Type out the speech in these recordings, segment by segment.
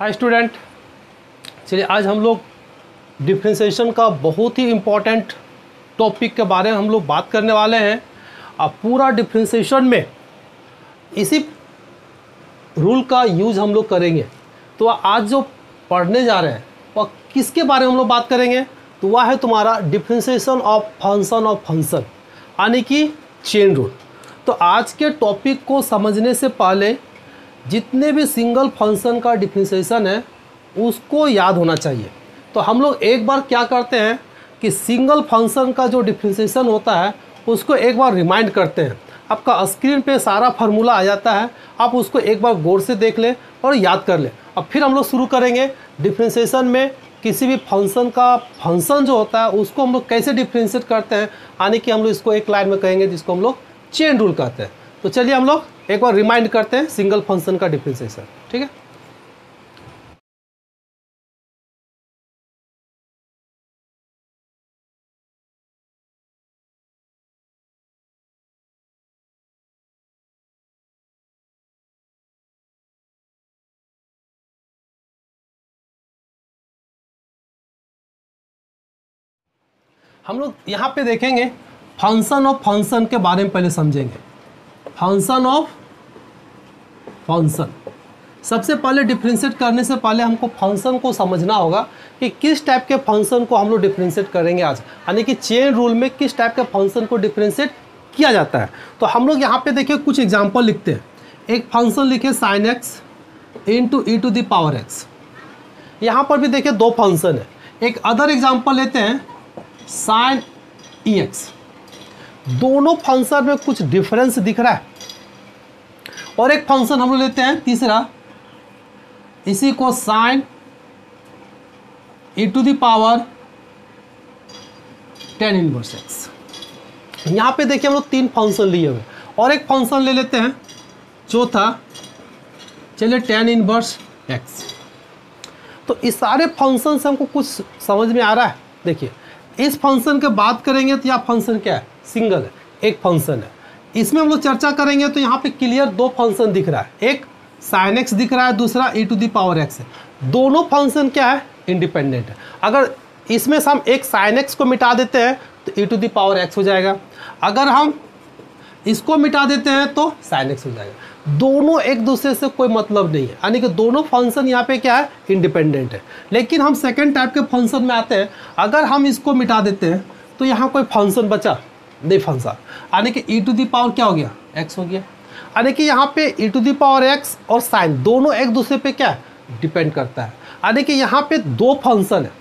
Hi student, चलिए आज हम लोग डिफ्रेंशिएशन का बहुत ही इम्पोर्टेंट टॉपिक के बारे में हम लोग बात करने वाले हैं। अब पूरा डिफ्रेंशिएशन में इसी रूल का यूज़ हम लोग करेंगे। तो आज जो पढ़ने जा रहे हैं वह किसके बारे में हम लोग बात करेंगे, तो वह है तुम्हारा डिफ्रेंशिएशन ऑफ फंक्शन यानी कि चेन रूल। तो आज के टॉपिक को समझने से पहले जितने भी सिंगल फंक्शन का डिफ्रेंशिएशन है उसको याद होना चाहिए। तो हम लोग एक बार क्या करते हैं कि सिंगल फंक्शन का जो डिफ्रेंशिएशन होता है उसको एक बार रिमाइंड करते हैं। आपका स्क्रीन पे सारा फार्मूला आ जाता है, आप उसको एक बार गौर से देख लें और याद कर लें। अब फिर हम लोग शुरू करेंगे डिफ्रेंशिएशन में किसी भी फंक्शन का फंक्शन जो होता है उसको हम लोग कैसे डिफ्रेंशिएट करते हैं, यानी कि हम लोग इसको एक लाइन में कहेंगे जिसको हम लोग चेन रूल कहते हैं। तो चलिए हम लोग एक बार रिमाइंड करते हैं सिंगल फंक्शन का डिफ्रेंशिएशन। ठीक है, हम लोग यहाँ पे देखेंगे फंक्शन ऑफ फंक्शन के बारे में पहले समझेंगे। फंक्शन ऑफ फंक्शन, सबसे पहले डिफ्रेंशिएट करने से पहले हमको फंक्शन को समझना होगा कि किस टाइप के फंक्शन को हम लोग डिफ्रेंशिएट करेंगे आज, यानी कि चेन रूल में किस टाइप के फंक्शन को डिफ्रेंशिएट किया जाता है। तो हम लोग यहाँ पे देखिए कुछ एग्जांपल लिखते हैं। एक फंक्शन लिखे sin x into e to the power x। यहाँ पर भी देखिए दो फंक्शन है। एक अदर एग्जाम्पल लेते हैं sin ex। दोनों फंक्शन में कुछ डिफरेंस दिख रहा है। और एक फंक्शन हम लोग लेते हैं तीसरा, इसी को sin e to the power tan inverse x। यहाँ पे देखिए हम लोग तीन फंक्शन लिए हुए। और एक फंक्शन ले लेते हैं चौथा, चलिए tan इनवर्स x। तो इस सारे फंक्शन से हमको कुछ समझ में आ रहा है। देखिए इस फंक्शन के बात करेंगे तो यह फंक्शन क्या है, सिंगल है, एक फंक्शन है। इसमें हम लोग चर्चा करेंगे तो यहाँ पे क्लियर दो फंक्शन दिख रहा है, एक sin x दिख रहा है, दूसरा e to the power x है। दोनों फंक्शन क्या है, इंडिपेंडेंट है। अगर इसमें से हम एक sin x को मिटा देते हैं तो e to the power x हो जाएगा। अगर हम इसको मिटा देते हैं तो sin x हो जाएगा। दोनों एक दूसरे से कोई मतलब नहीं है, यानी कि दोनों फंक्शन यहाँ पे क्या है, इंडिपेंडेंट है। लेकिन हम सेकंड टाइप के फंक्शन में आते हैं। अगर हम इसको मिटा देते हैं तो यहाँ कोई फंक्शन बचा नहीं, फंक्शन यानी कि e टू द पावर क्या हो गया, x हो गया। यानी कि यहाँ पे e to the power x और साइन दोनों एक दूसरे पे क्या है, डिपेंड करता है। यानी कि यहाँ पे दो फंक्शन है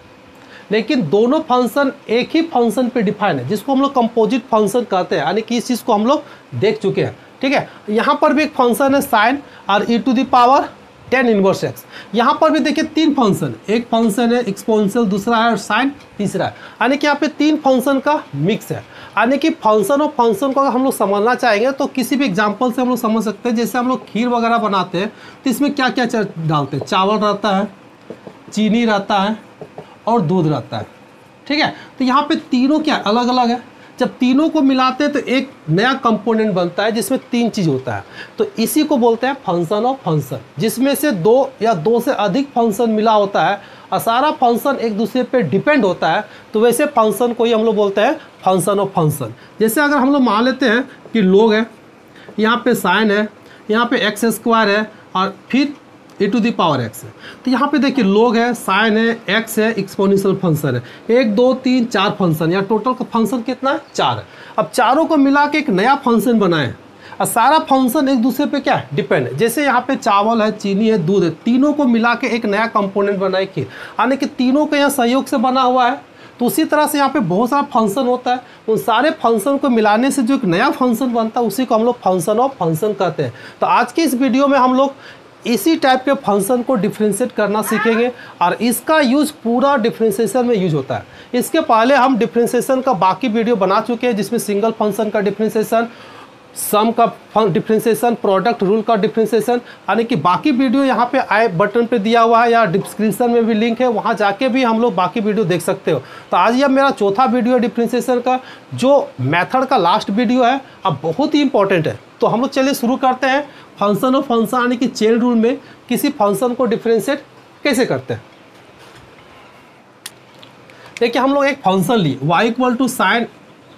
लेकिन दोनों फंक्शन एक ही फंक्शन पे डिफाइन है, जिसको हम लोग कंपोजिट फंक्शन कहते हैं। यानी कि इस चीज़ को हम लोग देख चुके हैं। ठीक है, यहाँ पर भी एक फंक्शन है साइन और e to the power tan inverse x। यहाँ पर भी देखिए तीन फंक्शन, एक फंक्शन है एक्सपोनेंशियल, दूसरा है साइन, तीसरा है। यानी कि यहाँ पे तीन फंक्शन का मिक्स है। यानी कि फंक्शन और फंक्शन को अगर हम लोग समझना चाहेंगे तो किसी भी एग्जांपल से हम लोग समझ सकते हैं। जैसे हम लोग खीर वगैरह बनाते हैं तो इसमें क्या क्या डालते हैं, चावल रहता है, चीनी रहता है और दूध रहता है। ठीक है, तो यहाँ पे तीनों क्या अलग अलग है। जब तीनों को मिलाते हैं तो एक नया कंपोनेंट बनता है जिसमें तीन चीज़ होता है। तो इसी को बोलते हैं फंक्शन ऑफ फंक्शन, जिसमें से दो या दो से अधिक फंक्शन मिला होता है और सारा फंक्शन एक दूसरे पे डिपेंड होता है। तो वैसे फंक्शन को ही हम लोग बोलते हैं फंक्शन ऑफ फंक्शन। जैसे अगर हम लोग मान लेते हैं कि लोग है, यहाँ पे साइन है, यहाँ पे एक्स स्क्वायर है और फिर e to the power x है। तो यहाँ पे देखिए लोग है, साइन है, x है, एक्सपोनेंशियल फंक्शन है, 1 2 3 4 फंक्शन, या टोटल का फंक्शन कितना है, 4 है। अब चारों को मिला के एक नया फंक्शन बनाए और सारा फंक्शन एक दूसरे पे क्या है, डिपेंड है। जैसे यहाँ पे चावल है, चीनी है, दूध है, तीनों को मिला के एक नया कंपोनेंट बनाए खीर, यानी कि तीनों के यहाँ सहयोग से बना हुआ है। तो उसी तरह से यहाँ पे बहुत सारा फंक्शन होता है। उन सारे फंक्शन को मिलाने से जो एक नया फंक्शन बनता है उसी को हम लोग फंक्शन ऑफ फंक्शन कहते हैं। तो आज की इस वीडियो में हम लोग इसी टाइप के फंक्शन को डिफ्रेंशिएट करना सीखेंगे और इसका यूज़ पूरा डिफ्रेंशिएशन में यूज होता है। इसके पहले हम डिफ्रेंशिएशन का बाकी वीडियो बना चुके हैं, जिसमें सिंगल फंक्शन का डिफ्रेंशिएशन, सम का डिफ्रेंशिएशन, प्रोडक्ट रूल का डिफ्रेंशिएशन, यानी कि बाकी वीडियो यहाँ पे आई बटन पे दिया हुआ है या डिस्क्रिप्शन में भी लिंक है, वहाँ जाके भी हम लोग बाकी वीडियो देख सकते हो। तो आज यह मेरा चौथा वीडियो है डिफ्रेंशिएशन का, जो मेथड का लास्ट वीडियो है, अब बहुत ही इंपॉर्टेंट है। तो हम लोग चलिए शुरू करते हैं फंक्शन ऑफ फंक्शन यानी कि चेन रूल में किसी फंक्शन को डिफ्रेंशिएट कैसे करते हैं, देखिए हम लोग एक फंक्शन लिए y equal to sine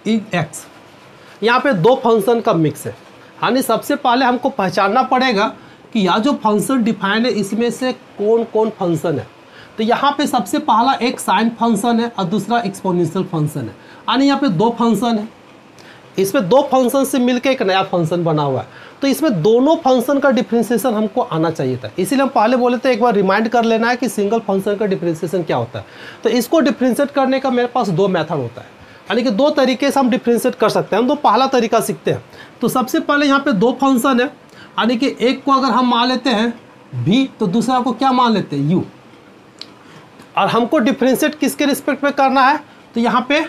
x, यहाँ पे दो फंक्शन का मिक्स है, यानी सबसे पहले हमको पहचानना पड़ेगा कि यह जो फंक्शन डिफाइन है इसमें से कौन कौन फंक्शन है। तो यहाँ पे सबसे पहला एक साइन फंक्शन है और दूसरा एक्सपोनेंशियल फंक्शन है, यानी यहाँ पे दो फंक्शन है, इसमें दो फंक्शन से मिलकर एक नया फंक्शन बना हुआ है। तो इसमें दोनों फंक्शन का डिफरेंशिएशन हमको आना चाहिए था, इसीलिए हम पहले बोले थे एक बार रिमाइंड कर लेना है कि सिंगल फंक्शन का डिफरेंशिएशन क्या होता है। तो इसको डिफरेंशिएट करने का मेरे पास दो मेथड होता है, यानी कि दो तरीके से हम डिफरेंशिएट कर सकते हैं। हम तो पहला तरीका सीखते हैं। तो सबसे पहले यहाँ पे दो फंक्शन है, यानी कि एक को अगर हम मान लेते हैं v तो दूसरा को क्या मान लेते हैं u, और हमको डिफरेंशिएट किसके रिस्पेक्ट में करना है, तो यहाँ पे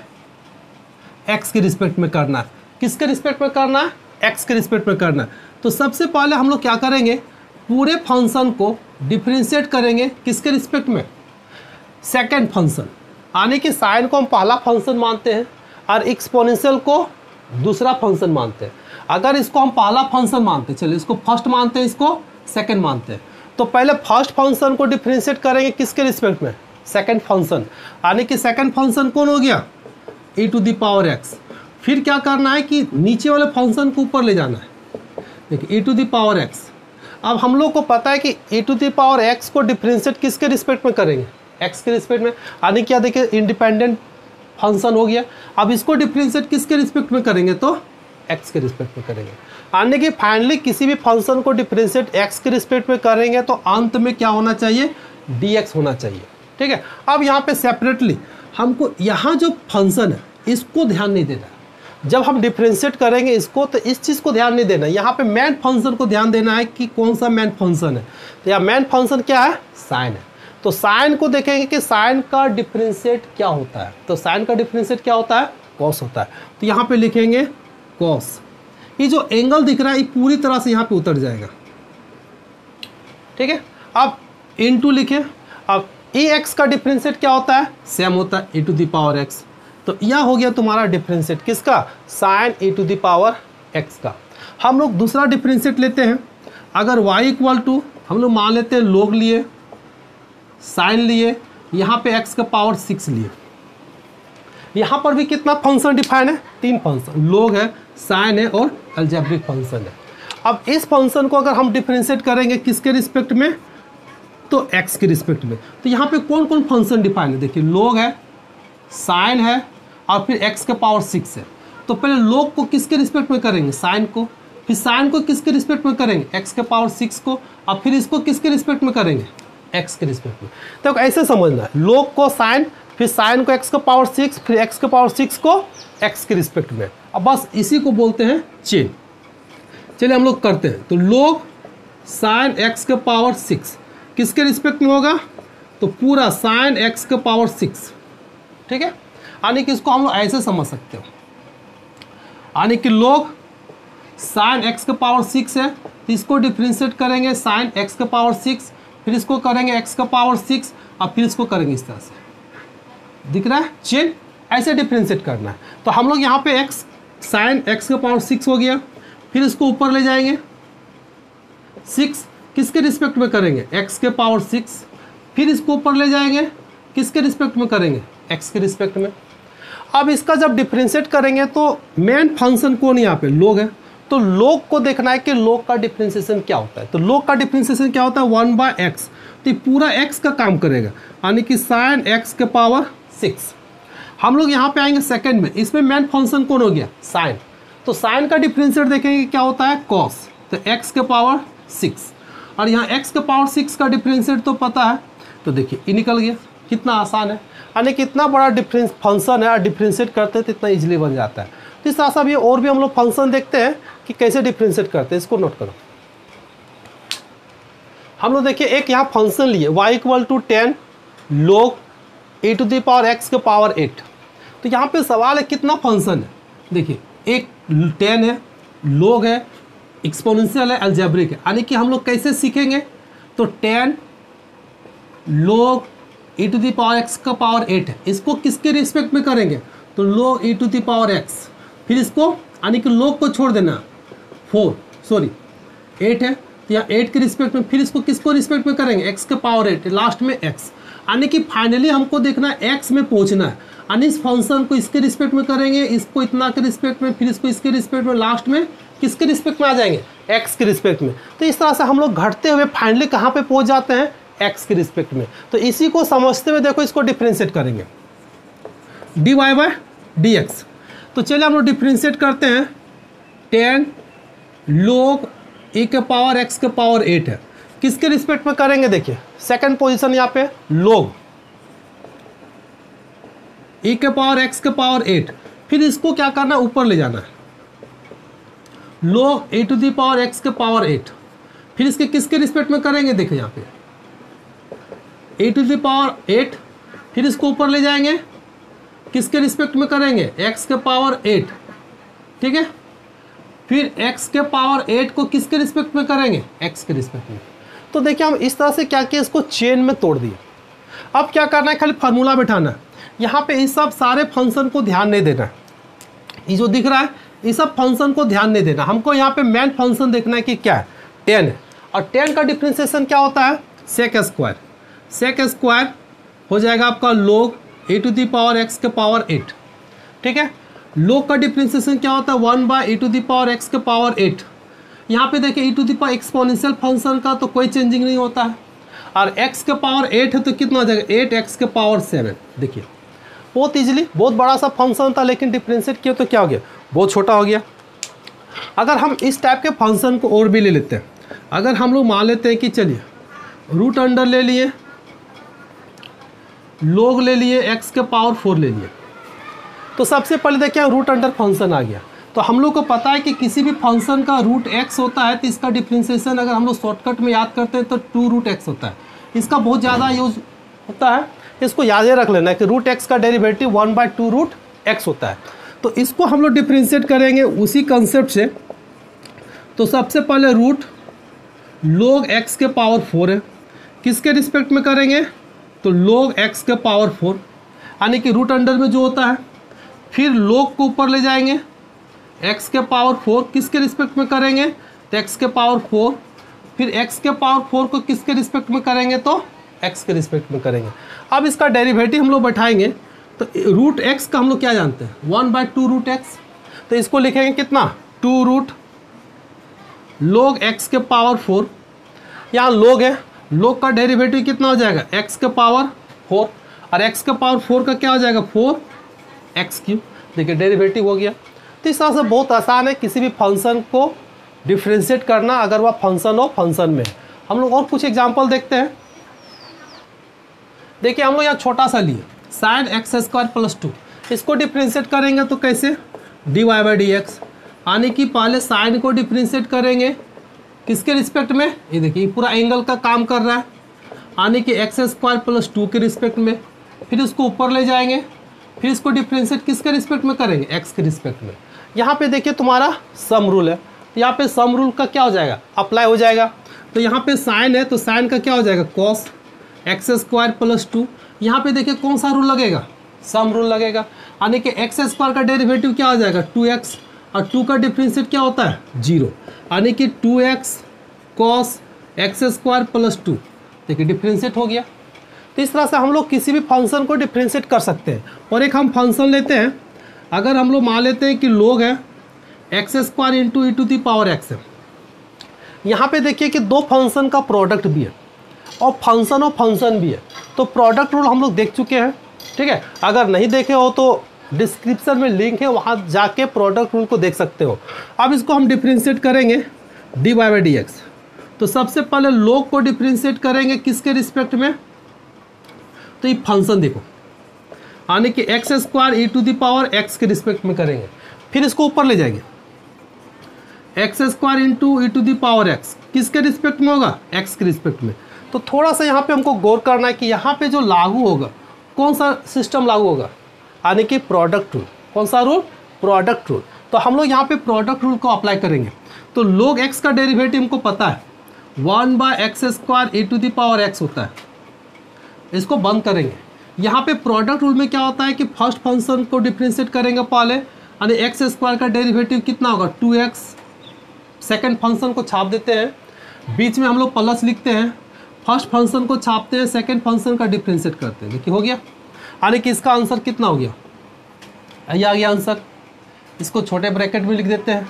x के रिस्पेक्ट में करना है। किसके रिस्पेक्ट में करना है, x के रिस्पेक्ट में करना है। तो सबसे पहले हम लोग क्या करेंगे, पूरे फंक्शन को डिफरेंशिएट करेंगे किसके रिस्पेक्ट में, सेकंड फंक्शन, यानी कि साइन को हम पहला फंक्शन मानते हैं और एक्सपोनेंशियल को दूसरा फंक्शन मानते हैं। अगर इसको हम पहला फंक्शन मानते हैं, चलिए इसको फर्स्ट मानते हैं, इसको सेकंड मानते हैं, तो पहले फर्स्ट फंक्शन को डिफरेंशिएट करेंगे किसके रिस्पेक्ट में, सेकंड फंक्शन, यानी कि सेकंड फंक्शन कौन हो गया, e to the power x। फिर क्या करना है कि नीचे वाले फंक्शन को ऊपर ले जाना है, देखिए e to the power x। अब हम लोग को पता है कि e to the power x को डिफरेंशिएट किसके रिस्पेक्ट में करेंगे, x के रिस्पेक्ट में, यानी क्या देखिए इंडिपेंडेंट फंक्शन हो गया। अब इसको डिफरेंशिएट किसके रिस्पेक्ट में करेंगे, तो x के रिस्पेक्ट में करेंगे, यानी कि फाइनली किसी भी फंक्शन को डिफरेंशिएट x के रिस्पेक्ट में करेंगे तो अंत में क्या होना चाहिए, dx होना चाहिए। ठीक है, अब यहाँ पे सेपरेटली हमको यहाँ जो फंक्शन है इसको ध्यान नहीं देना है। जब हम डिफरेंशिएट करेंगे इसको तो इस चीज़ को ध्यान नहीं देना है, यहाँ पे मेन फंक्शन को ध्यान देना है कि कौन सा मेन फंक्शन है। तो यहाँ मेन फंक्शन क्या है, साइन है। तो साइन को देखेंगे कि साइन का डिफरेंशिएट क्या होता है, तो साइन का डिफरेंशिएट क्या होता है, कॉस होता है। तो यहाँ पे लिखेंगे कॉस, ये जो एंगल दिख रहा है ये पूरी तरह से यहाँ पे उतर जाएगा। ठीक है, अब इनटू लिखें। अब ए एक्स का डिफरेंशिएट क्या होता है, सेम होता है e to the power x। तो यह हो गया तुम्हारा डिफरेंशिएट किसका, sine e to the power x का। हम लोग दूसरा डिफरेंशिएट लेते हैं। अगर y इक्वल टू हम लोग मान लेते हैं लोग लिए, साइन लिए, यहाँ पे x का पावर 6 लिए। यहाँ पर भी कितना फंक्शन डिफाइन है, तीन फंक्शन, लोग है, साइन है और अलजेब्रिक फंक्शन है। अब इस फंक्शन को अगर हम डिफरेंशिएट करेंगे किसके रिस्पेक्ट में, तो x के रिस्पेक्ट में। तो यहाँ पे कौन कौन फंक्शन डिफाइन है, देखिए लोग है, साइन है और फिर x का पावर 6 है। तो पहले लोग को किसके रिस्पेक्ट में करेंगे, साइन को, फिर साइन को किसके रिस्पेक्ट में करेंगे, x का पावर 6 को, और फिर इसको किसके रिस्पेक्ट में करेंगे, x के रिस्पेक्ट में। तो ऐसे समझना है, लोग को साइन, फिर साइन को x का पावर 6, फिर x का पावर 6 को x के रिस्पेक्ट में। अब बस इसी को बोलते हैं चेन। चलिए हम लोग करते हैं। तो लोग साइन x का पावर 6 किसके रिस्पेक्ट में होगा, तो पूरा साइन x का पावर 6। ठीक है, यानी कि इसको हम लोग ऐसे समझ सकते हो, यानी कि लोग साइन x का पावर 6 है तो इसको डिफरेंशिएट करेंगे साइन x का पावर 6, फिर इसको करेंगे x का पावर 6 और फिर इसको करेंगे इस तरह से। दिख रहा है चेन, ऐसे डिफरेंशिएट करना है। तो हम लोग यहाँ पे x साइन x का पावर 6 हो गया, फिर इसको ऊपर ले जाएंगे, 6 किसके रिस्पेक्ट में करेंगे, x के पावर 6, फिर इसको ऊपर ले जाएंगे, किसके रिस्पेक्ट में करेंगे, x के रिस्पेक्ट में। अब इसका जब डिफरेंशिएट करेंगे तो मेन फंक्शन कौन यहाँ पे, लोग है। तो लोग को देखना है कि लोग का डिफरेंशिएशन क्या होता है। तो लोग का डिफरेंशिएशन क्या होता है, 1/x। तो ये पूरा x का काम करेगा, यानी कि साइन x के पावर 6। हम लोग यहाँ पे आएंगे सेकंड में, इसमें मेन फंक्शन कौन हो गया, साइन। तो साइन का डिफरेंशिएट देखेंगे क्या होता है, कॉस। तो x के पावर 6, और यहाँ x के पावर 6 का डिफरेंशिएट तो पता है। तो देखिए ये निकल गया, कितना आसान है, यानी कितना बड़ा डिफरेंस फंक्शन है और डिफरेंशिएट करते हैं तो इतना इजीली बन जाता है। तो इस तरह से भी और भी हम लोग फंक्शन देखते हैं कि कैसे डिफरेंशिएट करते हैं, इसको नोट करो। हम लोग देखिए एक यहाँ फंक्शन लिए y इक्वल टू 10 लोग e to the power x के पावर 8। तो यहाँ पे सवाल है कितना फंक्शन है, देखिए एक 10 है, लोग है, एक्सपोनेंशियल है, अलजेब्रिक है। यानी कि हम लोग कैसे सीखेंगे, तो 10 लोग e to the power x का पावर 8 है, इसको किसके रिस्पेक्ट में करेंगे, तो लोग e to the power x, फिर इसको यानी कि लोग को छोड़ देना 8 है, तो यहाँ 8 के रिस्पेक्ट में, फिर इसको किसको रिस्पेक्ट में करेंगे, x के पावर 8, लास्ट में x, यानी कि फाइनली हमको देखना है x में पहुँचना है, यानी इस फंक्शन को इसके रिस्पेक्ट में करेंगे, इसको इतना के रिस्पेक्ट में, फिर इसको इसके रिस्पेक्ट में, लास्ट में किसके रिस्पेक्ट में आ जाएंगे, x के रिस्पेक्ट में। तो इस तरह से हम लोग घटते हुए फाइनली कहाँ पे पहुँच जाते हैं, x के रिस्पेक्ट में। तो इसी को समझते हुए देखो इसको डिफ्रेंशिएट करेंगे, dy बाय dx। तो चलिए हम लोग डिफ्रेंशिएट करते हैं, 10 log e के पावर x के पावर 8 है, किसके रिस्पेक्ट में करेंगे, देखिए सेकंड पोजीशन यहाँ पे log e के पावर x के पावर 8, फिर इसको क्या करना है, ऊपर ले जाना है, log e to the power x के पावर 8, फिर इसके किसके रिस्पेक्ट में करेंगे, देखिए यहाँ पे e टू दी पावर 8, फिर इसको ऊपर ले जाएंगे, किसके रिस्पेक्ट में करेंगे, x के पावर 8, ठीक है, फिर x के पावर 8 को किसके रिस्पेक्ट में करेंगे, x के रिस्पेक्ट में। तो देखिए हम इस तरह से क्या किया, इसको चेन में तोड़ दिए। अब क्या करना है, खाली फार्मूला बैठाना है, यहाँ पे इस सब सारे फंक्शन को ध्यान नहीं देना है, ये जो दिख रहा है इस सब फंक्शन को ध्यान नहीं देना, हमको यहाँ पे मेन फंक्शन देखना है कि क्या है, 10 है, और 10 का डिफ्रेंशिएशन क्या होता है, सेक स्क्वायर, सेक स्क्वायर हो जाएगा आपका log e to the power x के पावर 8, ठीक है। log का डिफ्रेंशिएशन क्या होता है, 1 by e to the power x के पावर 8। यहाँ पे देखिए e to the power exponential function का तो कोई चेंजिंग नहीं होता है, और x के पावर 8 है तो कितना हो जाएगा, 8x के पावर 7। देखिए बहुत इजीली, बहुत बड़ा सा फंक्शन था लेकिन डिफ्रेंशिएट किया तो क्या हो गया, बहुत छोटा हो गया। अगर हम इस टाइप के फंक्शन को और भी ले लेते हैं, अगर हम लोग मान लेते हैं कि चलिए रूट अंडर ले लिए, log ले लिए, x के पावर 4 ले लिए, तो सबसे पहले देखिए रूट अंडर फंक्शन आ गया। तो हम लोग को पता है कि किसी भी फंक्शन का रूट x होता है तो इसका डिफ्रेंशिएशन अगर हम लोग शॉर्टकट में याद करते हैं तो 2 रूट x होता है, इसका बहुत ज़्यादा यूज होता है, इसको याद ही रख लेना है कि रूट x का डेरिवेटिव 1 बाय 2 रूट x होता है। तो इसको हम लोग डिफ्रेंशिएट करेंगे उसी कंसेप्ट से। तो सबसे पहले रूट log x के पावर 4 है, किसके रिस्पेक्ट में करेंगे, तो log x के पावर 4, यानी कि रूट अंडर में जो होता है, फिर log को ऊपर ले जाएंगे, x के पावर 4 किसके रिस्पेक्ट में करेंगे, तो x के पावर 4, फिर x के पावर 4 को किसके रिस्पेक्ट में करेंगे, तो x के रिस्पेक्ट में करेंगे। अब इसका डेरिवेटिव हम लोग बैठाएंगे, तो रूट x का हम लोग क्या जानते हैं, 1 बाय 2 रूट x, तो इसको लिखेंगे कितना, 2 रूट log x के पावर 4, यहाँ log है, log का डेरिवेटिव कितना हो जाएगा, x के पावर 4, और x के पावर 4 का क्या हो जाएगा, 4x3। देखिए डेरिवेटिव हो गया। तो इस तरह से बहुत आसान है किसी भी फंक्शन को डिफ्रेंशिएट करना, अगर वह फंक्शन हो फंक्शन में। हम लोग और कुछ एग्जांपल देखते हैं। देखिए हम लोग यहाँ छोटा सा लिए साइन एक्स स्क्वायर प्लस 2, इसको डिफ्रेंशिएट करेंगे तो कैसे, dy बाई डी एक्स, यानी कि पहले साइन को डिफ्रेंशिएट करेंगे किसके रिस्पेक्ट में, ये देखिए पूरा एंगल का काम कर रहा है, यानी कि एक्स स्क्वायर प्लस 2 के रिस्पेक्ट में, फिर इसको ऊपर ले जाएंगे, फिर इसको डिफ्रेंशिएट किसके रिस्पेक्ट में करेंगे, एक्स के रिस्पेक्ट में। यहाँ पे देखिए तुम्हारा सम रूल है, यहाँ पे सम रूल का क्या हो जाएगा, अप्लाई हो जाएगा। तो यहाँ पे साइन है तो साइन का क्या हो जाएगा, कॉस एक्स स्क्वायर प्लस 2, यहाँ पे देखिए कौन सा रूल लगेगा, सम रूल लगेगा, यानी कि एक्स स्क्वायर का डेरिवेटिव क्या हो जाएगा, 2x, और 2 का डिफ्रेंशिएट क्या होता है, 0, यानी कि 2x cos x square plus 2। देखिए डिफ्रेंशिएट हो गया। तो इस तरह से हम लोग किसी भी फंक्शन को डिफ्रेंशिएट कर सकते हैं। और एक हम फंक्शन लेते हैं, अगर हम लोग मान लेते हैं कि log है x square into e to the power x है, यहाँ पे देखिए कि दो फंक्शन का प्रोडक्ट भी है और फंक्शन भी है। तो प्रोडक्ट रूल हम लोग देख चुके हैं, ठीक है, अगर नहीं देखे हो तो डिस्क्रिप्शन में लिंक है, वहाँ जाके प्रोडक्ट रूल को देख सकते हो। अब इसको हम डिफ्रेंशिएट करेंगे dy बाई डी एक्स। तो सबसे पहले log को डिफ्रेंशिएट करेंगे किसके रिस्पेक्ट में, तो ये फंक्शन देखो, यानी कि x square e to the power x के रिस्पेक्ट में करेंगे, फिर इसको ऊपर ले जाएंगे, x square into e to the power x किसके रिस्पेक्ट में होगा, एक्स के रिस्पेक्ट में। तो थोड़ा सा यहाँ पे हमको गौर करना है कि यहाँ पे जो लागू होगा, कौन सा सिस्टम लागू होगा, यानी कि प्रोडक्ट रूल। कौन सा रूल, प्रोडक्ट रूल। तो हम लोग यहाँ पे प्रोडक्ट रूल को अप्लाई करेंगे। तो log x का डेरिवेटिव हमको पता है 1 by x square e to the power x होता है, इसको बंद करेंगे। यहाँ पे प्रोडक्ट रूल में क्या होता है कि फर्स्ट फंक्शन को डिफ्रेंशिएट करेंगे पहले, यानी एक्स स्क्वायर का डेरिवेटिव कितना होगा, 2x, सेकेंड फंक्शन को छाप देते हैं, बीच में हम लोग प्लस लिखते हैं, फर्स्ट फंक्शन को छापते हैं, सेकंड फंक्शन का डिफ्रेंशिएट करते हैं। देखिए हो गया, यानी कि इसका आंसर कितना हो गया, ये आ गया आंसर। इसको छोटे ब्रैकेट में लिख देते हैं।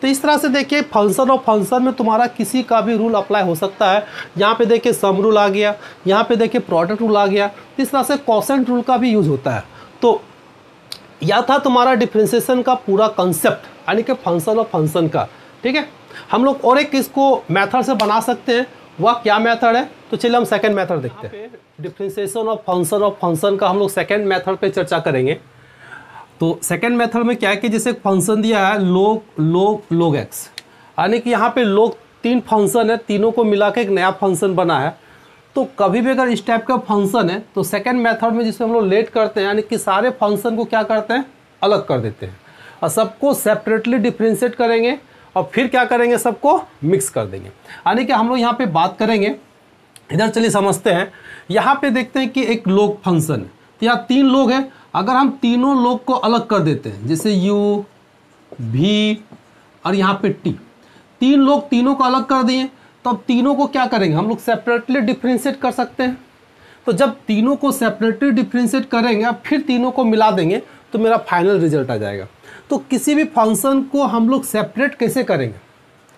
तो इस तरह से देखिए फंक्शन और फंक्शन में तुम्हारा किसी का भी रूल अप्लाई हो सकता है। यहाँ पे देखिए सम रूल आ गया, यहाँ पे देखिए प्रोडक्ट रूल आ गया। इस तरह से क्वोशेंट रूल का भी यूज होता है। तो यह था तुम्हारा डिफ्रेंशिएशन का पूरा कंसेप्ट, यानी कि फंक्शन और फंक्शन का। ठीक है, हम लोग और एक इसको मेथड से बना सकते हैं। वह क्या मेथड है, तो चलिए हम सेकंड मेथड देखते हैं। डिफ्रेंशिएशन ऑफ फंक्शन का हम लोग सेकंड मेथड पे चर्चा करेंगे। तो सेकंड मेथड में क्या है कि जैसे फंक्शन दिया है log x, यानी कि यहाँ पे log 3 फंक्शन है, तीनों को मिला के एक नया फंक्शन बना है। तो कभी भी अगर इस टाइप का फंक्शन है तो सेकंड मेथड में जिसमें हम लोग लेट करते हैं, यानी कि सारे फंक्शन को क्या करते हैं, अलग कर देते हैं और सबको सेपरेटली डिफ्रेंशिएट करेंगे और फिर क्या करेंगे, सबको मिक्स कर देंगे। यानी कि हम लोग यहाँ पे बात करेंगे, इधर चलिए समझते हैं। यहाँ पे देखते हैं कि एक log फंक्शन है, तो यहाँ 3 लोग हैं। अगर हम तीनों लोग को अलग कर देते हैं, जैसे u, v और यहाँ पे t, 3 लोग तीनों को अलग कर दिए, तो अब तीनों को क्या करेंगे, हम लोग सेपरेटली डिफ्रेंशिएट कर सकते हैं। तो जब तीनों को सेपरेटली डिफ्रेंशिएट करेंगे अब फिर तीनों को मिला देंगे तो मेरा फाइनल रिजल्ट आ जाएगा। तो किसी भी फंक्शन को हम लोग सेपरेट कैसे करेंगे,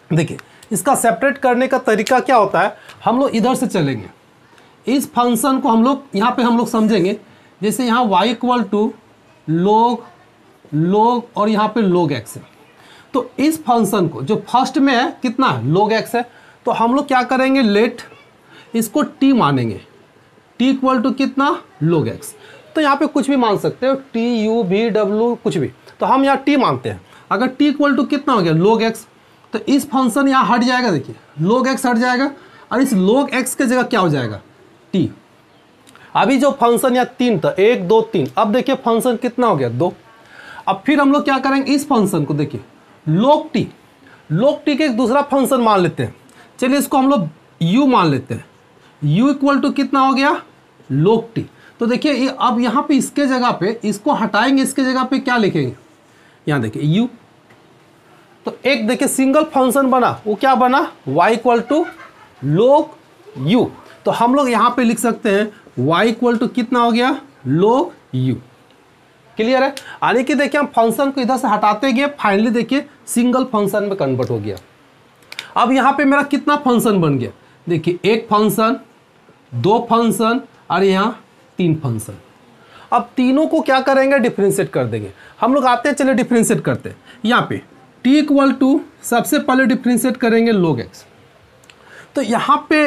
देखिए इसका सेपरेट करने का तरीका क्या होता है। हम लोग इधर से चलेंगे, इस फंक्शन को हम लोग यहाँ पे हम लोग समझेंगे। जैसे यहाँ y इक्वल टू log और यहाँ पे log x है। तो इस फंक्शन को जो फर्स्ट में है कितना है, log x है, तो हम लोग क्या करेंगे, लेट इसको t मानेंगे, t इक्वल टू कितना, log x। तो यहाँ पे कुछ भी मान सकते हो, t u v w कुछ भी, तो हम यहाँ t मानते हैं। अगर t इक्वल टू कितना हो गया, log x, तो इस फंक्शन यहाँ हट जाएगा, देखिए log x हट जाएगा और इस log x के जगह क्या हो जाएगा, t। अभी जो फंक्शन यहाँ 3 था, 1 2 3, अब देखिए फंक्शन कितना हो गया, 2। अब फिर हम लोग क्या करेंगे, इस फंक्शन को देखिए log t के एक दूसरा फंक्शन मान लेते हैं। चलिए इसको हम लोग u मान लेते हैं, u इक्वल टू कितना हो गया, log t। तो देखिए अब यहाँ पे इसके जगह पे इसको हटाएंगे, इसके जगह पे क्या लिखेंगे, यहाँ देखिए u। तो एक देखिए सिंगल फंक्शन बना, वो क्या बना, y equal to log u। तो हम लोग यहाँ पे लिख सकते हैं y इक्वल टू कितना हो गया, log u। क्लियर है, यानी कि देखिए हम फंक्शन को इधर से हटाते गए, फाइनली देखिए सिंगल फंक्शन में कन्वर्ट हो गया। अब यहाँ पे मेरा कितना फंक्शन बन गया, देखिए 1 फंक्शन, 2 फंक्शन और यहाँ 3 फंक्शन। अब तीनों को क्या करेंगे, डिफ्रेंशिएट कर देंगे। हम लोग आते हैं, चलिए डिफ्रेंशिएट करते हैं। यहाँ पे t इक्वल टू सबसे पहले डिफ्रेंशिएट करेंगे log x। तो यहाँ पे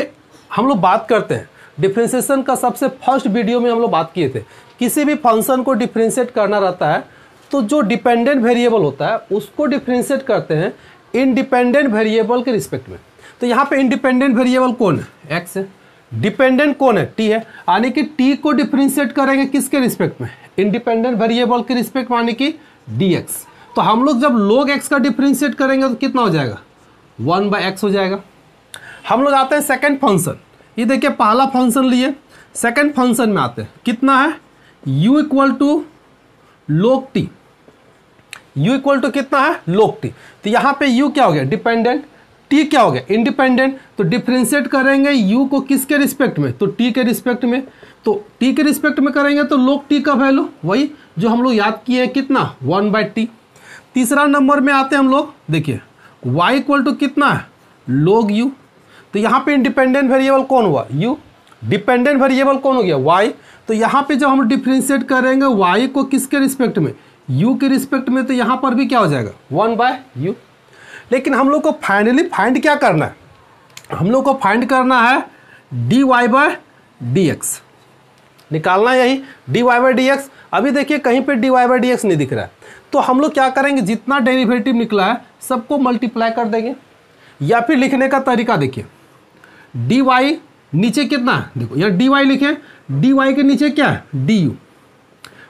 हम लोग बात करते हैं डिफ्रेंशिएशन का, सबसे फर्स्ट वीडियो में हम लोग बात किए थे, किसी भी फंक्शन को डिफ्रेंशिएट करना रहता है तो जो डिपेंडेंट वेरिएबल होता है उसको डिफ्रेंशिएट करते हैं इंडिपेंडेंट वेरिएबल के रिस्पेक्ट में। तो यहाँ पे इंडिपेंडेंट वेरिएबल कौन है, x है, डिपेंडेंट कौन है, t है, यानी कि t को डिफ्रेंशिएट करेंगे किसके रिस्पेक्ट में, इंडिपेंडेंट वेरिएबल के रिस्पेक्ट में, यानी कि dx। तो हम लोग जब log x का डिफ्रेंशिएट करेंगे तो कितना हो जाएगा, 1/x हो जाएगा। हम लोग आते हैं सेकंड फंक्शन, ये देखिए पहला फंक्शन लिए, सेकंड फंक्शन में आते हैं, कितना है, u equal to log t, u equal to कितना है, log t। तो यहाँ पे u क्या हो गया, डिपेंडेंट, t क्या हो गया, इंडिपेंडेंट। तो डिफ्रेंशिएट करेंगे u को किसके रिस्पेक्ट में, तो t के रिस्पेक्ट में। तो t के रिस्पेक्ट में करेंगे तो log t का वैल्यू वही जो हम लोग याद किए हैं, कितना, 1/t। तीसरा नंबर में आते हैं हम लोग, देखिए y इक्वल टू कितना है, log u। तो यहाँ पे इंडिपेंडेंट वेरिएबल कौन हुआ, u, डिपेंडेंट वेरिएबल कौन हो गया, y। तो यहाँ पे जब हम डिफ्रेंशिएट करेंगे y को किसके रिस्पेक्ट में, u के रिस्पेक्ट में, तो यहाँ पर भी क्या हो जाएगा, 1/u। लेकिन हम लोग को फाइनली फाइंड क्या करना है, हम लोग को फाइंड करना है dy/dx, निकालना है यही dy/dx। अभी देखिए कहीं पे dy/dx नहीं दिख रहा है, तो हम लोग क्या करेंगे, जितना डेरिवेटिव निकला है सबको मल्टीप्लाई कर देंगे। या फिर लिखने का तरीका देखिए, dy नीचे कितना है, देखो यहाँ dy लिखे, dy के नीचे क्या है, du।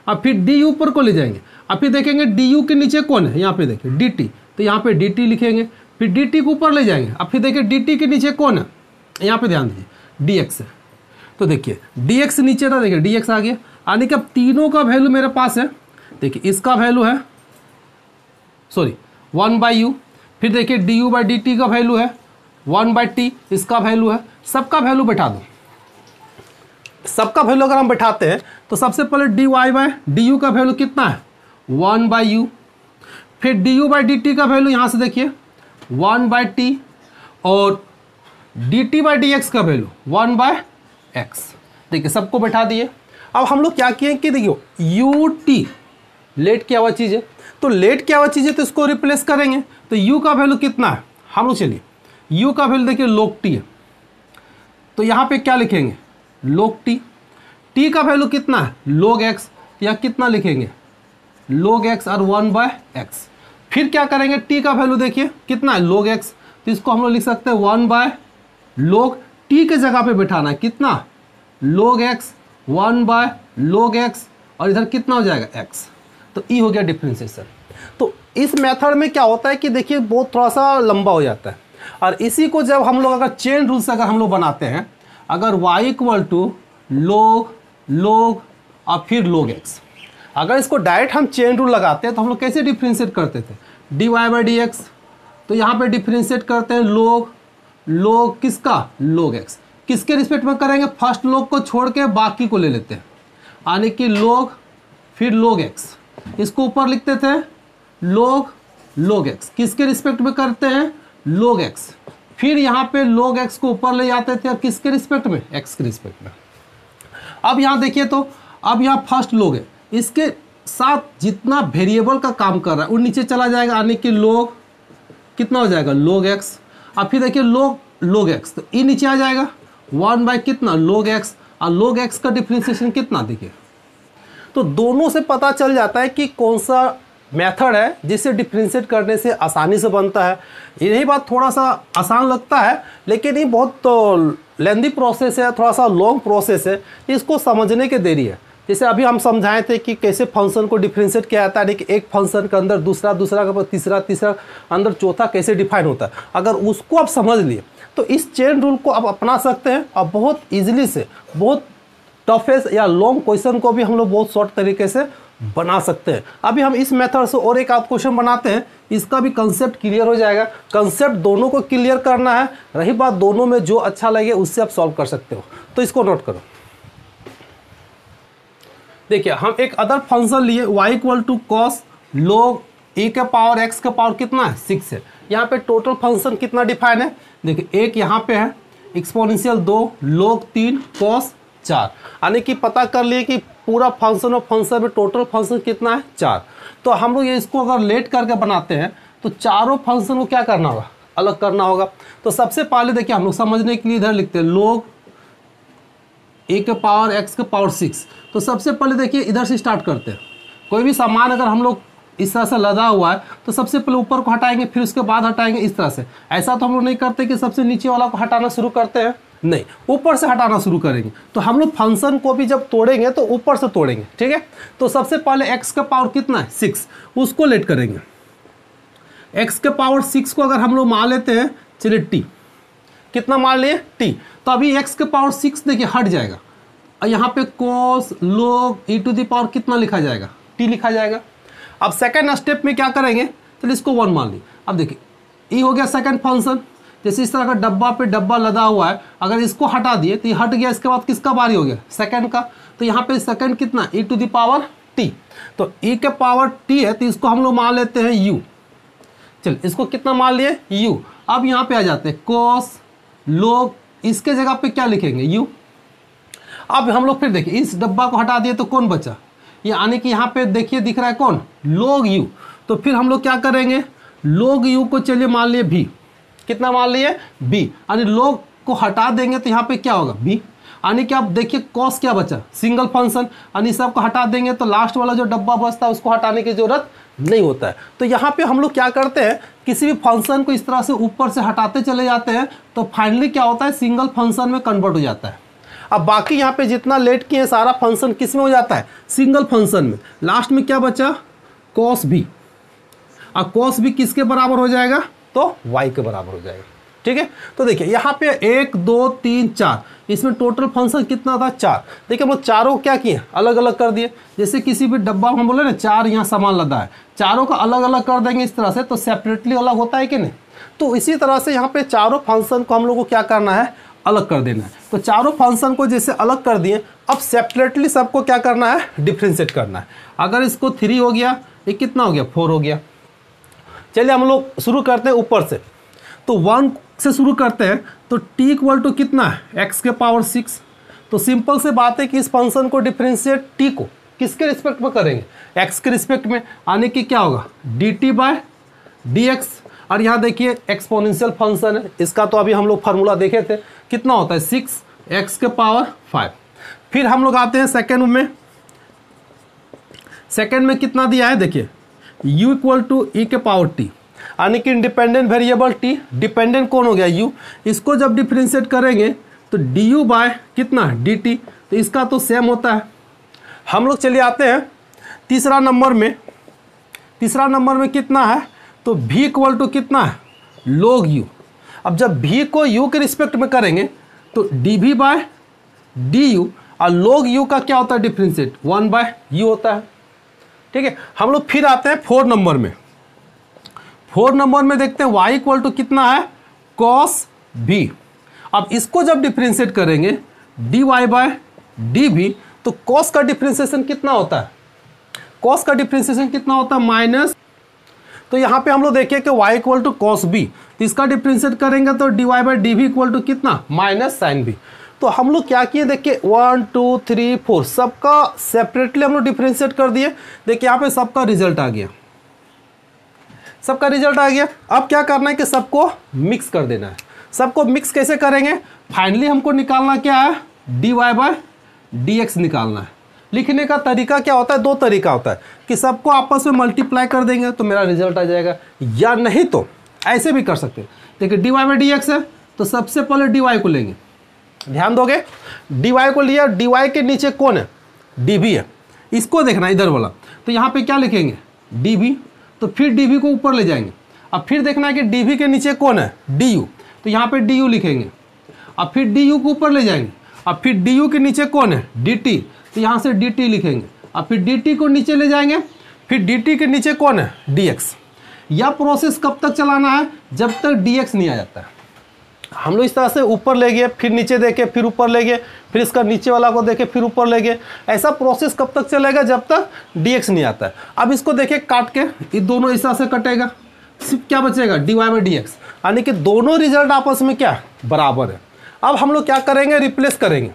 अब फिर du ऊपर को ले जाएंगे, अब फिर देखेंगे du के नीचे कौन है, यहाँ पे देखिए dt, तो यहाँ पे dt लिखेंगे, फिर dt को ऊपर ले जाएंगे, अब फिर देखिए dt के नीचे कौन है, यहाँ पे ध्यान दीजिए dx है। तो देखिए dx नीचे था, देखिए dx आ गया, यानी कि अब तीनों का वैल्यू मेरे पास है। देखिए इसका वैल्यू है, सॉरी 1/u, फिर देखिए du/dt का वैल्यू है 1/t इसका वैल्यू है, सबका वैल्यू बैठा दो। सबका वैल्यू अगर हम बैठाते हैं तो सबसे पहले dy/du का वैल्यू कितना है 1/u, फिर du/dt का वैल्यू यहाँ से देखिए 1/t और dt/dx का वैल्यू 1/x। देखिए सबको बैठा दिए। अब हम लोग क्या किए कि देखिए ut लेट किया हुआ चीज़ है, तो लेट किया हुआ चीज़ है तो इसको रिप्लेस करेंगे। तो u का वैल्यू कितना है, हम लोग चलिए u का वैल्यू देखिए log t है, तो यहाँ पे क्या लिखेंगे log t। t का वैल्यू कितना है log x, या कितना लिखेंगे log x और 1/x। फिर क्या करेंगे t का वैल्यू देखिए कितना है log x, तो इसको हम लोग लिख सकते हैं 1/log t के जगह पे बैठाना है कितना log x 1/log x और इधर कितना हो जाएगा x। तो e हो गया डिफरेंशिएशन। तो इस मेथड में क्या होता है कि देखिए बहुत थोड़ा सा लंबा हो जाता है, और इसी को जब हम लोग अगर चेन रूल से अगर हम लोग बनाते हैं, अगर y = log और फिर log x, अगर इसको डायरेक्ट हम चेन रूल लगाते हैं तो हम लोग कैसे डिफ्रेंशिएट करते थे dy/dx, तो यहाँ पे डिफ्रेंशिएट करते हैं log किसका log x, किसके रिस्पेक्ट में करेंगे फर्स्ट log को छोड़ के बाकी को ले लेते हैं, यानी कि log फिर log x, इसको ऊपर लिखते थे log x, किसके रिस्पेक्ट में करते हैं log x, फिर यहाँ पे log x को ऊपर ले जाते थे और किसके रिस्पेक्ट में x के रिस्पेक्ट में। अब यहाँ देखिए तो अब यहाँ फर्स्ट log है, इसके साथ जितना वेरिएबल का काम कर रहा है वो नीचे चला जाएगा, यानी कि log कितना हो जाएगा log x। अब फिर देखिए log x, तो ये नीचे आ जाएगा 1/ कितना log x, और log x का डिफरेंशिएशन कितना देखिए। तो दोनों से पता चल जाता है कि कौन सा मेथड है जिसे डिफरेंशिएट करने से आसानी से बनता है। यही बात थोड़ा सा आसान लगता है, लेकिन ये बहुत लेंदी प्रोसेस है, थोड़ा सा लॉन्ग प्रोसेस है, इसको समझने के देरी है। जैसे अभी हम समझाए थे कि कैसे फंक्शन को डिफरेंशिएट किया जाता है, यानी कि एक फंक्शन के अंदर दूसरा, दूसरा के बाद तीसरा अंदर चौथा कैसे डिफाइन होता है। अगर उसको आप समझ लिए तो इस चेन रूल को आप अपना सकते हैं और बहुत ईजिली से बहुत टफेस्ट या लॉन्ग क्वेश्चन को भी हम लोग बहुत शॉर्ट तरीके से बना सकते हैं। अभी हम इस मेथड से और एक आध क्वेश्चन बनाते हैं, इसका भी कंसेप्ट क्लियर हो जाएगा। कंसेप्ट दोनों को क्लियर करना है, रही बात दोनों में जो अच्छा लगे उससे आप सॉल्व कर सकते हो। तो इसको नोट करो। देखिए हम एक अदर फंक्शन लिए y = cos log e के पावर x का पावर कितना है 6 है। यहाँ पे टोटल फंक्शन कितना डिफाइन है, देखिए एक यहाँ पे है एक्सपोनेंशियल 2 log 3 cos 4, यानी कि पता कर लिए कि पूरा फंक्शन और फंक्शन में टोटल फंक्शन कितना है 4। तो हम लोग ये इसको अगर लेट करके बनाते हैं तो चारों फंक्शन को क्या करना होगा अलग करना होगा। तो सबसे पहले देखिए हम लोग समझने के लिए इधर लिखते हैं log e के पावर x के पावर 6। तो सबसे पहले देखिए इधर से स्टार्ट करते हैं। कोई भी सामान अगर हम लोग इस तरह से लदा हुआ है तो सबसे पहले ऊपर को हटाएंगे, फिर उसके बाद हटाएंगे इस तरह से। ऐसा तो हम लोग नहीं करते कि सबसे नीचे वाला को हटाना शुरू करते हैं, नहीं, ऊपर से हटाना शुरू करेंगे। तो हम लोग फंक्शन को भी जब तोड़ेंगे तो ऊपर से तोड़ेंगे, ठीक है। तो सबसे पहले x का पावर कितना है 6, उसको लेट करेंगे। x के पावर 6 को अगर हम लोग मान लेते हैं, चलिए t कितना मान लिए t, तो अभी x के पावर 6 देखिए हट जाएगा और यहाँ पे cos log e to the power कितना लिखा जाएगा t लिखा जाएगा। अब सेकंड स्टेप में क्या करेंगे, चलिए इसको 1 मान ली। अब देखिए e हो गया सेकंड फंक्शन, जैसे इस तरह का डब्बा पे डब्बा लदा हुआ है, अगर इसको हटा दिए तो ये हट गया, इसके बाद किसका बारी हो गया सेकंड का। तो यहाँ पे सेकंड कितना e to the power t, तो e के पावर t है तो इसको हम लोग मान लेते हैं u। चलिए इसको कितना मान लिए u। अब यहाँ पे आ जाते हैं cos log, इसके जगह पे क्या लिखेंगे u। अब हम लोग फिर देखिए इस डब्बा को हटा दिए तो कौन बचा, ये यानी कि यहाँ पे देखिए दिख रहा है कौन log u। तो फिर हम लोग क्या करेंगे log u को चलिए मान लिए v, कितना मान लिए b, यानी log को हटा देंगे तो यहाँ पे क्या होगा b, यानी कि आप देखिए cos क्या बचा सिंगल फंक्शन, यानी सब को हटा देंगे तो लास्ट वाला जो डब्बा बचता है उसको हटाने की जरूरत नहीं होता है। तो यहाँ पे हम लोग क्या करते हैं, किसी भी फंक्शन को इस तरह से ऊपर से हटाते चले जाते हैं तो फाइनली क्या होता है सिंगल फंक्शन में कन्वर्ट हो जाता है। अब बाकी यहाँ पे जितना लेट किए सारा फंक्शन किस में हो जाता है सिंगल फंक्शन में। लास्ट में क्या बचा cos b, और cos b किसके बराबर हो जाएगा तो y के बराबर हो जाएगा। ठीक है। तो देखिए यहाँ पे 1 2 3 4, इसमें टोटल फंक्शन कितना था 4। देखिए हम लोग चारों क्या किए, अलग अलग कर दिए। जैसे किसी भी डब्बा में हम बोले ना 4 यहाँ सामान लदा है, चारों का अलग अलग कर देंगे इस तरह से, तो सेपरेटली अलग होता है कि नहीं। तो इसी तरह से यहाँ पे चारों फंक्शन को हम लोग को क्या करना है, अलग कर देना है। तो चारों फंक्शन को जैसे अलग कर दिए, अब सेपरेटली सबको क्या करना है, डिफ्रेंशिएट करना है। अगर इसको 3 हो गया, ये कितना हो गया 4 हो गया। चलिए हम लोग शुरू करते हैं ऊपर से। तो 1 से शुरू करते हैं, तो t इक्वल टू कितना है x के पावर 6। तो सिंपल से बात है कि इस फंक्शन को डिफ्रेंशिएट t को किसके रिस्पेक्ट में करेंगे, x के रिस्पेक्ट में, आने की क्या होगा dt बाय dx। और यहाँ देखिए एक्सपोनेंशियल फंक्शन है, इसका तो अभी हम लोग फार्मूला देखे थे, कितना होता है 6x के पावर 5। फिर हम लोग आते हैं सेकेंड में। सेकेंड में कितना दिया है देखिए u इक्वल टू e के पावर t, यानी कि इंडिपेंडेंट वेरिएबल t, डिपेंडेंट कौन हो गया u। इसको जब डिफ्रेंशिएट करेंगे तो du बाय कितना dt, तो इसका तो सेम होता है। हम लोग चलिए आते हैं तीसरा नंबर में। तीसरा नंबर में कितना है, तो v इक्वल टू कितना है log u। अब जब v को u के रिस्पेक्ट में करेंगे तो dv बाय du, और log u का क्या होता है डिफ्रेंशिएट 1 बाय u होता है। ठीक है, हम लोग फिर आते हैं 4 नंबर में। 4 नंबर में देखते हैं y इक्वल टू कितना है cos v। अब इसको जब डिफ्रेंशिएट करेंगे dy बाय dv, तो cos का डिफ्रेंशिएशन कितना होता है, cos का डिफ्रेंशिएशन कितना होता है माइनस। तो यहाँ पे हम लोग देखिए कि y equal to cos b, तो इसका डिफ्रेंशिएट करेंगे तो dy by dv equal to कितना माइनस साइन b। तो हम लोग क्या किए देखिए 1 2 3 4 सबका सेपरेटली हम लोग डिफ्रेंशिएट कर दिए। देखिए यहाँ पे सबका रिजल्ट आ गया, सबका रिजल्ट आ गया। अब क्या करना है कि सबको मिक्स कर देना है। सबको मिक्स कैसे करेंगे, फाइनली हमको निकालना क्या है dy बाय dx निकालना है। लिखने का तरीका क्या होता है, 2 तरीका होता है कि सबको आपस में मल्टीप्लाई कर देंगे तो मेरा रिजल्ट आ जाएगा, या नहीं तो ऐसे भी कर सकते हैं। देखिए dy बाय dx है, तो सबसे पहले dy को लेंगे, ध्यान दोगे dy को लिया, dy के नीचे कौन है dv है, इसको देखना इधर वाला। तो यहाँ पे क्या लिखेंगे dv, तो फिर dv को ऊपर ले जाएंगे। अब फिर देखना है कि dv के नीचे कौन है du, तो यहाँ पे du लिखेंगे। अब फिर du को ऊपर ले जाएंगे। अब फिर du के नीचे कौन है dt, तो यहाँ से dt लिखेंगे। अब फिर dt को नीचे ले जाएंगे, फिर dt के नीचे कौन है dx। यह प्रोसेस कब तक चलाना है, जब तक dx नहीं आ जाता है। हम लोग इस तरह से ऊपर ले गए, फिर नीचे देखे, फिर ऊपर ले गए, फिर इसका नीचे वाला को देखे, फिर ऊपर ले गए। ऐसा प्रोसेस कब तक चलेगा, जब तक dx नहीं आता है। अब इसको देखे काट के, ये दोनों इस तरह से कटेगा, सिर्फ क्या बचेगा dy बाई dx, यानी कि दोनों रिजल्ट आपस में क्या बराबर है। अब हम लोग क्या करेंगे, रिप्लेस करेंगे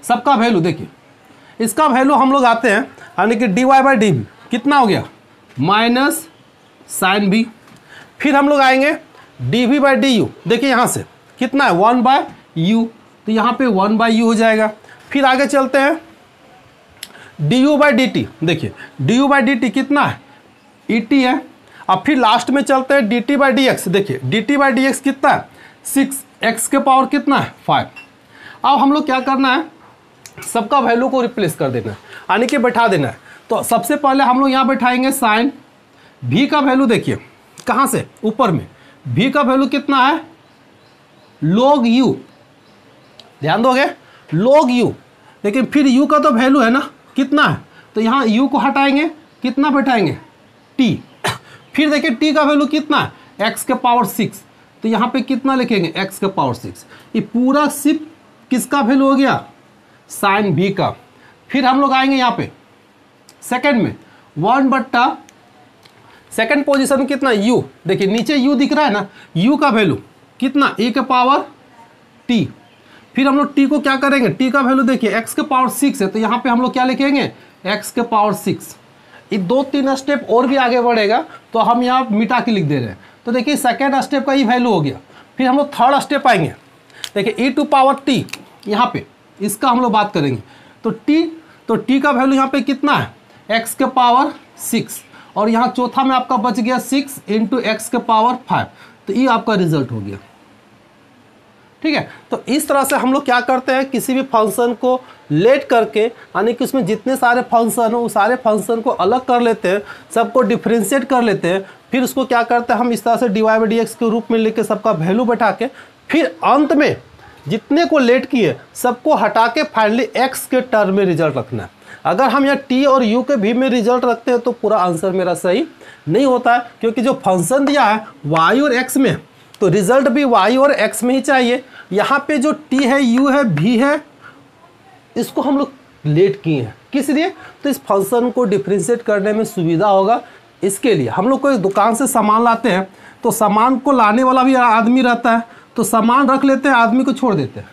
सबका वैल्यू। देखिए इसका वैल्यू हम लोग आते हैं, यानी कि dy बाई dv कितना हो गया माइनस साइन b। फिर हम लोग आएंगे dv बाई du, देखिए यहाँ से कितना है 1 बाय u, तो यहाँ पे 1 बाय u हो जाएगा। फिर आगे चलते हैं du बाई dt, देखिए du बाई dt कितना है et है। अब फिर लास्ट में चलते हैं dt बाई dx, देखिए dt बाई dx कितना है 6x के पावर कितना है 5। अब हम लोग क्या करना है, सबका वैल्यू को रिप्लेस कर देना है, यानी कि बैठा देना है। तो सबसे पहले हम लोग यहाँ बैठाएंगे साइन v का वैल्यू, देखिए कहाँ से ऊपर में v का वैल्यू कितना है log u, ध्यान दोगे log u। लेकिन फिर u का तो वैल्यू है ना कितना है, तो यहाँ u को हटाएंगे, कितना बैठाएंगे t। फिर देखिए t का वैल्यू कितना है x के पावर 6, तो यहाँ पे कितना लिखेंगे x के पावर 6। ये पूरा सिर्फ किसका वैल्यू हो गया साइन v का। फिर हम लोग आएंगे यहाँ पे सेकंड में 1 बट्टा सेकंड पोजीशन में कितना u, देखिए नीचे u दिख रहा है ना, u का वैल्यू कितना e के पावर t। फिर हम लोग t को क्या करेंगे, t का वैल्यू देखिए x के पावर 6 है, तो यहाँ पे हम लोग क्या लिखेंगे x के पावर 6। ये 2-3 स्टेप और भी आगे बढ़ेगा, तो हम यहाँ मिटा के लिख दे रहे हैं। तो देखिए सेकेंड स्टेप का ये वैल्यू हो गया। फिर हम लोग थर्ड स्टेप आएंगे, देखिए e टू पावर t, यहाँ पे इसका हम लोग बात करेंगे। तो t का वैल्यू यहाँ पे कितना है x के पावर 6, और यहाँ चौथा में आपका बच गया 6 इंटू एक्स के पावर 5, तो ये आपका रिजल्ट हो गया। ठीक है। तो इस तरह से हम लोग क्या करते हैं, किसी भी फंक्शन को लेट करके, यानी कि उसमें जितने सारे फंक्शन हो उस सारे फंक्शन को अलग कर लेते हैं, सबको डिफ्रेंशिएट कर लेते हैं, फिर उसको क्या करते हैं हम इस तरह से dy by dx के रूप में लिख के सबका वैल्यू बैठा के, फिर अंत में जितने को लेट किए सबको हटा के फाइनली x के टर्म में रिजल्ट रखना है। अगर हम यहाँ t और u के भी में रिजल्ट रखते हैं तो पूरा आंसर मेरा सही नहीं होता है, क्योंकि जो फंक्शन दिया है y और x में, तो रिजल्ट भी y और x में ही चाहिए। यहाँ पे जो t है, u है, v है, इसको हम लोग लेट किए हैं, किस लिए? तो इस फंक्शन को डिफ्रेंशिएट करने में सुविधा होगा। इसके लिए हम लोग कोई दुकान से सामान लाते हैं तो सामान को लाने वाला भी आदमी रहता है, तो सामान रख लेते हैं, आदमी को छोड़ देते हैं।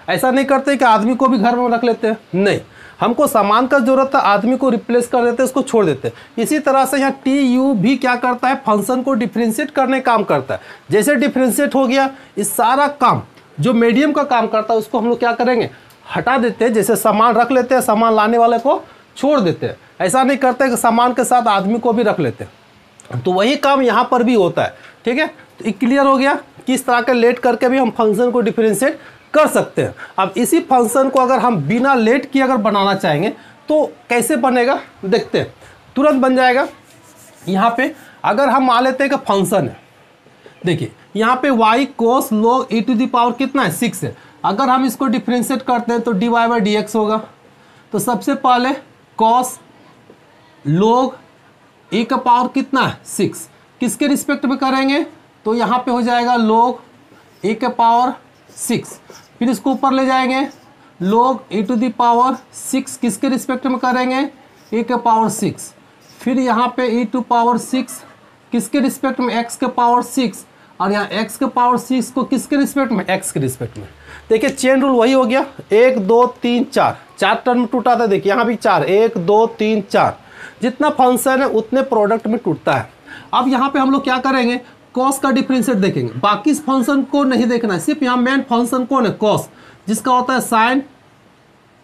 ऐसा नहीं करते कि आदमी को भी घर में रख लेते हैं, नहीं, हमको सामान का जरूरत है, आदमी को रिप्लेस कर देते हैं, उसको छोड़ देते हैं। इसी तरह से यहाँ टी यू भी क्या करता है, फंक्शन को डिफ्रेंशिएट करने का काम करता है। जैसे डिफ्रेंशिएट हो गया, इस सारा काम जो मीडियम का काम करता है उसको हम लोग क्या करेंगे, हटा देते हैं। जैसे सामान रख लेते हैं, सामान लाने वाले को छोड़ देते हैं। ऐसा नहीं करते कि सामान के साथ आदमी को भी रख लेते हैं। तो वही काम यहाँ पर भी होता है, ठीक है। तो क्लियर हो गया, किस तरह के लेट करके भी हम फंक्शन को डिफ्रेंशिएट कर सकते हैं। अब इसी फंक्शन को अगर हम बिना लेट किए अगर बनाना चाहेंगे तो कैसे बनेगा, देखते हैं। तुरंत बन जाएगा। यहाँ पे अगर हम मान लेते हैं कि फंक्शन है, देखिए यहाँ पे y cos log e to the power कितना है, 6 है। अगर हम इसको डिफ्रेंशिएट करते हैं तो dy by dx होगा। तो सबसे पहले cos log e का पावर कितना है, 6, किसके रिस्पेक्ट में करेंगे, तो यहाँ पे हो जाएगा log e के पावर 6। फिर इसको ऊपर ले जाएंगे, log e to the power 6 किसके रिस्पेक्ट में करेंगे, e के पावर 6। फिर यहाँ पे e टू पावर 6 किसके रिस्पेक्ट में, x के पावर 6, और यहाँ x के पावर 6 को किसके रिस्पेक्ट में, x के रिस्पेक्ट में। देखिए चेन रूल वही हो गया, 1 2 3 4 टर्म टूटा था। देखिए यहाँ भी 4, 1 2 3 4, जितना फंक्शन है उतने प्रोडक्ट में टूटता है। अब यहाँ पे हम लोग क्या करेंगे, कॉस का डिफरेंशिएट देखेंगे, बाकी इस फंक्शन को नहीं देखना है, सिर्फ यहाँ मेन फंक्शन कौन है, कॉस, जिसका होता है साइन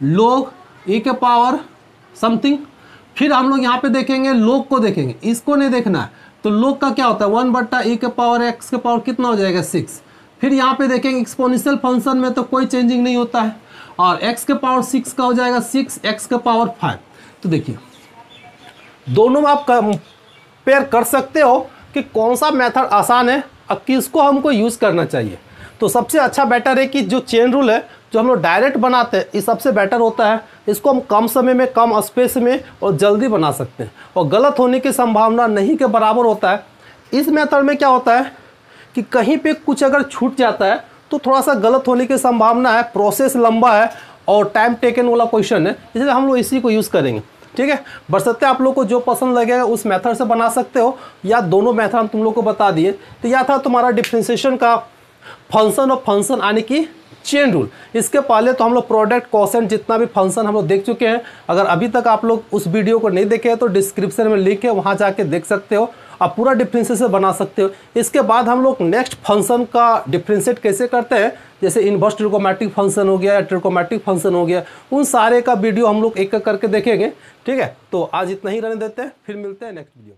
लोग e के पावर समथिंग। फिर हम लोग यहाँ पे देखेंगे लोग को देखेंगे, इसको नहीं देखना है। तो लोग का क्या होता है, 1/e के पावर x के पावर कितना हो जाएगा, 6। फिर यहाँ पे देखेंगे एक्सपोनेंशियल फंक्शन में तो कोई चेंजिंग नहीं होता है, और x के पावर 6 का हो जाएगा 6x के पावर 5। तो देखिए दोनों में आप कंपेयर कर सकते हो कि कौन सा मेथड आसान है और किसको हमको यूज़ करना चाहिए। तो सबसे अच्छा बेटर है कि जो चेन रूल है जो हम लोग डायरेक्ट बनाते हैं, ये सबसे बेटर होता है। इसको हम कम समय में, कम स्पेस में और जल्दी बना सकते हैं, और गलत होने की संभावना नहीं के बराबर होता है। इस मेथड में क्या होता है कि कहीं पे कुछ अगर छूट जाता है तो थोड़ा सा गलत होने की संभावना है, प्रोसेस लंबा है और टाइम टेकन वाला क्वेश्चन है, इसलिए हम लोग इसी को यूज़ करेंगे, ठीक है। बशर्ते आप लोग को जो पसंद लगेगा उस मेथड से बना सकते हो, या दोनों मेथड हम तुम लोग को बता दिए। तो यह था तुम्हारा डिफ्रेंशिएशन का फंक्शन और फंक्शन आने की चेन रूल। इसके पहले तो हम लोग प्रोडक्ट, कोसेंट, जितना भी फंक्शन हम लोग देख चुके हैं। अगर अभी तक आप लोग उस वीडियो को नहीं देखे हैं तो डिस्क्रिप्शन में लिंक है, वहाँ जाके देख सकते हो, आप पूरा डिफ्रेंशिएशन बना सकते हो। इसके बाद हम लोग नेक्स्ट फंक्शन का डिफ्रेंशिएट कैसे करते हैं, जैसे इनवर्स ट्रिगोनोमेट्रिक फंक्शन हो गया या ट्रिगोनोमेट्रिक फंक्शन हो गया, उन सारे का वीडियो हम लोग एक एक करके देखेंगे, ठीक है। तो आज इतना ही रहने देते हैं, फिर मिलते हैं नेक्स्ट वीडियो।